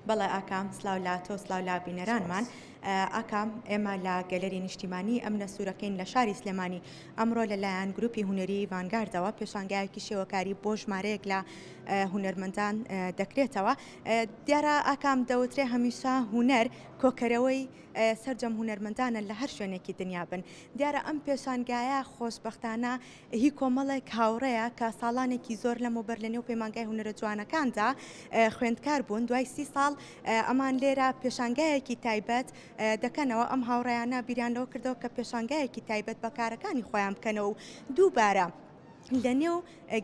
بەڵێ ئاکام سلااو لا تۆ سلااو لا بینەرانمان سپاس. ئاکام ئێمە لە گەلەری نیشتیمانی ئەم نەسوورەکەین لە شاری سلێمانی ئەمڕۆ لەلایەن گروپی هونەری ڤانگاردەوە پێشانگایەکی شێوەکاری بۆ ژمارەیەک لە هونەرمەندان دەکرێتەوە. دیارە ئاکام دەوترێ هەمیشە هونەر کۆکەرەوەی سەرجەم هونەرمەندانە لە هەر شوێنێکی دنیا بن. دیارە ئەم پێشانگایە خۆشببختانە هی کۆمەڵێک هاوڕەیە کە ساڵانێکی زۆر لەمەوبەر لە نێو پەیمانگای هونەرە جوانەکاندا خوێندکار بوون دوای 30 ساڵ ئەمان لێرە پێشانگایەکی تایبەت دەکەنەوە ئەم هاوڕێیانە بیریانەوە کردەوە کە پێشانگایەکی تایبەت بە کارەکانی خۆیان بکەنەوە و دووبارە لە نێو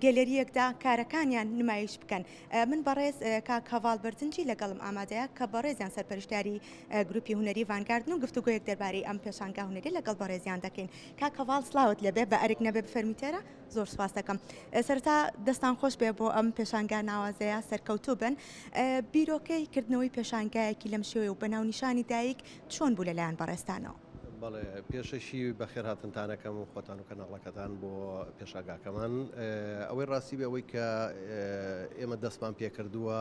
گەلەریەکدا کارەکانیان نمایش بکەن. من بەڕێز کاک هەواڵ بەرزنجی لەگەڵم ئامادەیە کە بەڕێزیان سەرپەرشتیاری گروپی هونەری ڤانگاردن و گفتوگۆیەک دەربارەی ئەم پێشانگا هونەری لەگەڵ بەڕێزیان دەکەین. کاک هەواڵ سلااوت لەبێ بە ئەرێک نەبێ بفەرمیتێرە زۆر سپاس دەکەم. سەرەتا دەستان خۆش بێ بۆ ئەم پێشانگا ناوازەیە سەرکەوتوو بن. بیرۆکەی کردنەوەی پێشانگایەکی لەم شێوەیە و بەناونیشانی دایک چۆن بوو لەلایەن بەڕێستانەوە؟ بەڵێ پێشەشی بەخێر هاتنتانەکەم و خۆتان و کەناڵەکەتان بۆ پێشاگاکەمان ئەوەی ڕاستی بێ ئەوەی کە ئێمە دەستمان پێکردووە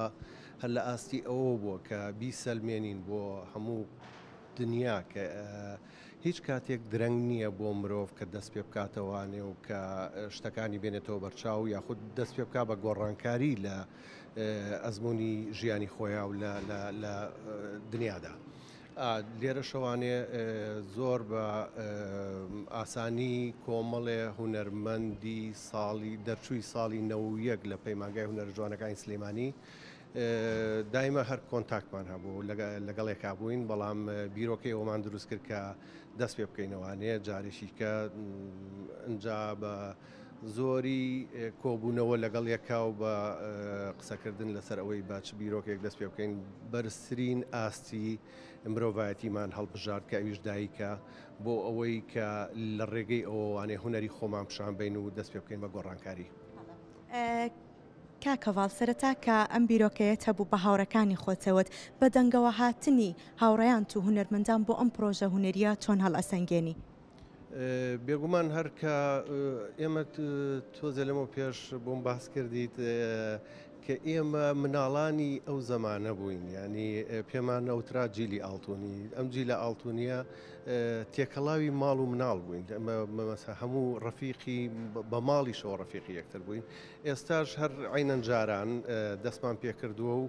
هەر لە ئاستی ئەوە بووە کە بیسەلمێنین بۆ هەموو دنیا کە هیچ کاتێک درەنگ نییە بۆ مرۆڤ کە دەست پێ بکاتەوانێ و کە شتەکانی بێنێتەوە بەرچاو یاخود دەست پێ بک بە گۆڕانکاری لە ئەزمموی ژیانی خۆیان و لە دنیادا. لێرە شەوانێ زۆر بە ئاسانی کۆمەڵێ هونەرمەندی ساڵی دەرچووی ساڵی 91 لە پەیمانگای هونەرە جوانەکانی سلێمانی دایمە هەر کۆنتاکتمان هەبوو لەگەڵێکا بووین، بەڵام بیرۆکەی ئەومان دروست کرد کە دەست پێ بکەینەوانێ جارێکی کە ئەجا بە زۆری کۆبوونەوە لەگەڵ یەکا و بە قسەکردن لەسەر ئەوەی باچ بیرۆکێک دەست پێ بکەین بەرزترین ئاستی مرۆڤایەتیمان هەڵبژارد کە ئەویش دایکە بۆ ئەوەی کە لە ڕێگەی ئەووانێ هونەری خۆمان پیشان بین و دەست پێ بکەین بە گۆڕانکاری. کاکەواڵ سەرەتا کە ئەم بیرۆکەیەت هەبوو بە هاوڕەکانی خۆتەوەت بە دەنگەوە هاتنی هاوڕێیان و هونەرمەندان بۆ ئەم پرۆژە هونەریە چۆن هەڵ ئەسەنگێنی؟ بێگومان هەر کە ئێمە تۆزە لەمە پێش بۆم باس کردیت کە ئێمە مناڵانی ئەو زەمانە بووین، ینی پێمان نەوترا جیلی ئاڵتونی ئەم جیلە ئاڵتونیە تێکەڵاوی ماڵ و مناڵ بووین، هەموو ڕەفیقی بە ماڵی شەوە ڕەفیقی یەکتر بووین. ئێستاش هەر عینەن جاران دەستمان پێکردووە و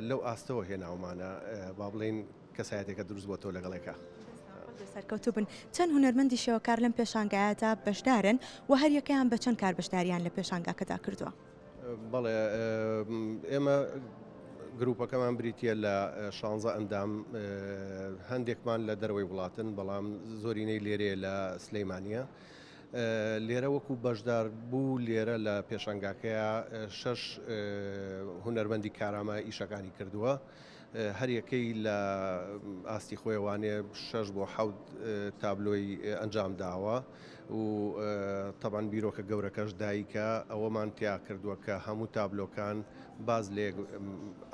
لەو ئاستەوە هێناومانە با بڵێن کەسایەتێکە دروست بۆ تۆ لەگەڵێکە. سەرکەوتوو بن چەند هونەرمەندی شێوەکار لەم پێشانگایەدا بەشدارن و هەر یەکەیان بە چەند کار بەشداریان لە پێشانگاکەدا کردووە؟ بەڵێ ئێمە گروپەکەمان بریتە لە 16 ئەندام، هەندێکمان لە دەروەی وڵاتن بەڵام زۆرینەی لێرێ لە سلەیمانیە. لێرە وەکو بەشدار بوو لێرە لە پێشانگاکەیە 6 هونەرمەندی کارامە ئیشەکانی کردووە، هەر یەکەی لە ئاستی خۆیوانێ 6 بۆ 7 تابلۆی ئەنجام داوە و تەبان بیرۆکە گەورەکەش دایکە ئەوەمان تیا کردووە کە هەموو تابلۆکان باز لێک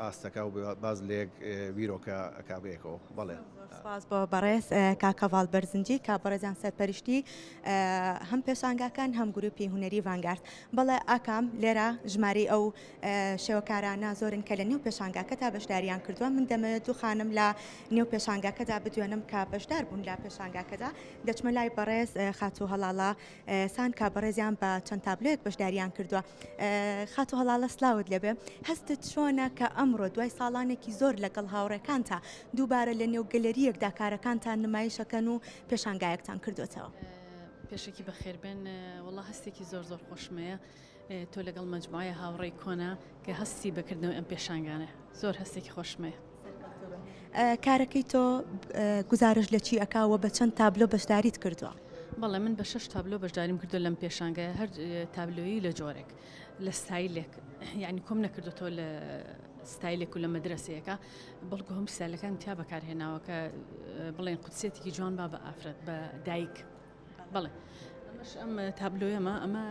ئاستەکە و باز لێک بیرۆکە ئەکابەیەکەوە. بەڵێ سپاس بۆ بەڕێز کاکەواڵ بەرزنجی کا بەڕێزان سەرپەرشتی هەم پێشانگاکان هەم گروپی هونەری ڤانگارد. بەڵێ ئاکام لێرە ژماری ئەو شێوەکارانە زۆرن کە لە نێو پێشانگاکەدا بەشداریان کردووە. من دەمەوێت دوو خانم لە نێو پێشانگاکەدا بدوێنم کە بەشدار بوون لە پێشانگاکەدا. دەچمە لای بەڕێز خاتوو هەڵاڵە سان کا بەڕێزیان بە چەند تابلۆیەک بەشداریان کردووە. خاتوو هەڵاڵە سلااوت لەبێ هەستت چۆنە کە ئەمڕۆ دوای ساڵانێکی زۆر لەگەڵ هاوڕێکانتە دووبارە لە نێو گەلەریەکدا کارەکانتان نمایشەکەن و پێشانگایەکتان کردوێتەوە؟ پێشێکی بەخێربێن وڵا هەستێکی زۆر زۆر خۆشمەیە تۆ لەگەڵ مەجموعە هاوڕێی کۆنا کە هەستی بەکردنەوە ئەم پێشانگانە زۆر هەستێکی خۆشمەیە. کارەکەی تۆ گزارش لە چی ئەکاوە بە چەند تابلۆ بەشداریت کردووە؟ بەڵێ من بە 6 تابلۆ بەشداریم کردو لەم پێشانگایە، هەر تابلۆیی لە جۆرێک لە ستایلێک، یعنی کۆم نەکردوەوە لە ستایلێک و لە مەدرسەیەەکە بەڵکو هەم سالەکان تیا بەکارهێناوە کە بڵێن قوتسێتێکی جوان با بە ئافرەت بە دایک. بەڵێ ئەمەش ئەم تابلۆیەمە ئەمە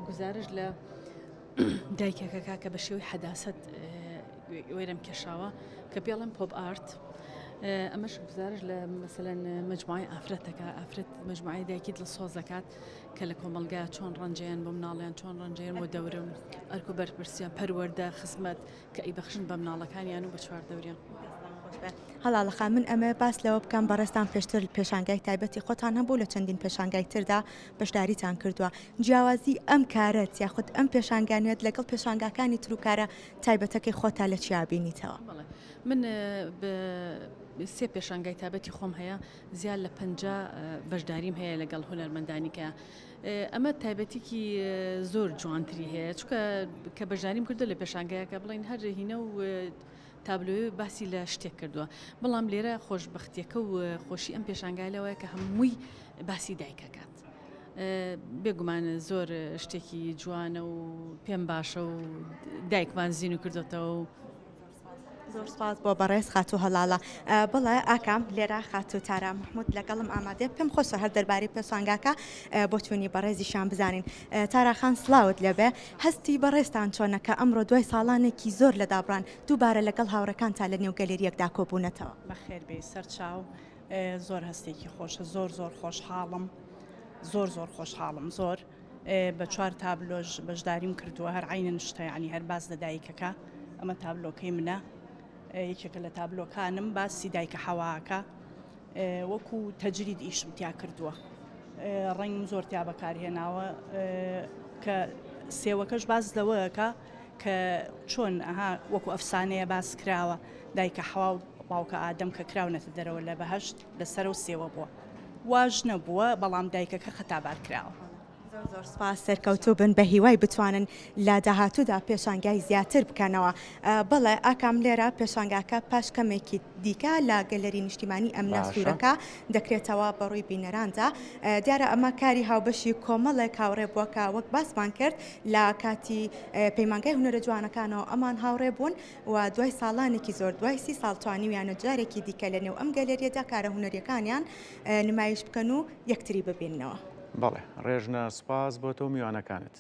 گزارش لە دایکێکەکە کە بە شێوەی حەداست وێرەم کێشاوە کە پێڵم پۆپ ئارت ئەمەش گزارش لە مەسەلەن مجموعی ئافرەتەکە ئافرەت مجموعی دایکیت لە سۆزەکات کە لە کۆمەلگا چۆن ڕەنجیان بۆ مناڵیان چۆن ڕەنجیان بۆ دەورن ئەرک و بەرپرسیان پەروەردە خزمەت کە ئەیبەخشن بە مناڵەکانیان و بە چوار دەوریان. هەڵاڵەخا من ئەمە باس لەوە بکەم بەڕێستان پێشتر پێشانگای تایبەتی خۆتان هەبوو لە چەندین پێشانگای تردا بەشداریتان کردووە جیاوازی ئەم کارەت یاخود ئەم پێشانگانوێت لەگەڵ پێشانگاکانی تروکارە تایبەتەکەی خۆتا لە چیابینیتەوە. من سێ پێشانگای تایبەتی خۆم هەیە زیاد لە 50 بەشداریم هەیە لەگەڵ هونەرمەندانیکە ئەمە تایبەتێکی زۆر جوانتری هەیە چکە کە بەشداریم کردو لە پێشانگایەکە بڵین هەر هینە و تابلۆی باسی لە شتێک کردووە بەڵام لێرە خۆشبەختیەکە و خۆشی ئەم پێشانگایلەوەی کە هەمووی باسی دایکەکات بێگومان زۆر شتێکی جوانە و پێم باشە و دایکمان زین و کردوتەوە و زۆر سپاس بۆ بەڕێز خاتو هەڵاڵە بڵێ ئاکام لێرە خاتو تارا محمود لەگەڵم ئامادێ پێم خۆشە هەر دەربارەی پێشانگاکە بۆ توێنی بەڕێزیشان بزانین تاراخان سلااوت لەبێ هەستی بەڕێستان چۆنەکە ئەمڕۆ دوای ساڵانێکی زۆر لە دابڕان دووبارە لەگەڵ هاوڕەکان تا لە نێو گەلێریەکدا کۆبوونەتەوە بەخێر بێ سەرچاو زۆر هەستێکی خۆشە زۆر خۆشحاڵم زۆر خۆشحاڵم زۆر بە چوار تابلۆژ بەشداریم کردووە هەر عینن شتە ینی هەر باز لە دایکەکە ئەمە تابلۆکەی منە یەکێکە لە تابلۆکانم باسی دایکە حەواکە وەکو تەجرید ئیشم تیا کردووە ڕەنگم زۆر تیا بەکارهێناوە کە سێوەکەش باز لەوەکە کە چۆن ئەها وەکو ئەفسانەیە باس کراوە دایکە حەوا و باوکە ئادەم کە کراونەتە دەرەوە لە بەهەشت لەسەر و سێوە بووە واژ نەبووە بەڵام دایکەکە خەتابار کراوە. زۆر سپاس سەرکەوتوو بن بە هیوای بتوانن لە داهاتوودا پێشانگای زیاتر بکەنەوە بەڵێ ئاکام لێرە پێشانگاکە پاش کەمێکی دیکە لە گەلەری نیشتیمانی ئەمنە سوورەکە دەکرێتەوە بەڕووی بینەراندا دیارە ئەمە کاری هاوبەشی کۆمەڵێک هاوڕێ بووەکە وەک باسمان کرد لە کاتی پەیمانگای هونەرە جوانەکانەوە ئەمان هاوڕێ بوون و دوای ساڵانێکی زۆر دوای 30 ساڵ توانیویانە جارێکی دیکە لە نێو ئەم گەلێریەدا کارە هونەریەکانیان نمایش بکەن و یەکتری ببیننەوە. بەڵێ ڕێژنە سپاس بۆ تۆ میوانەکانت.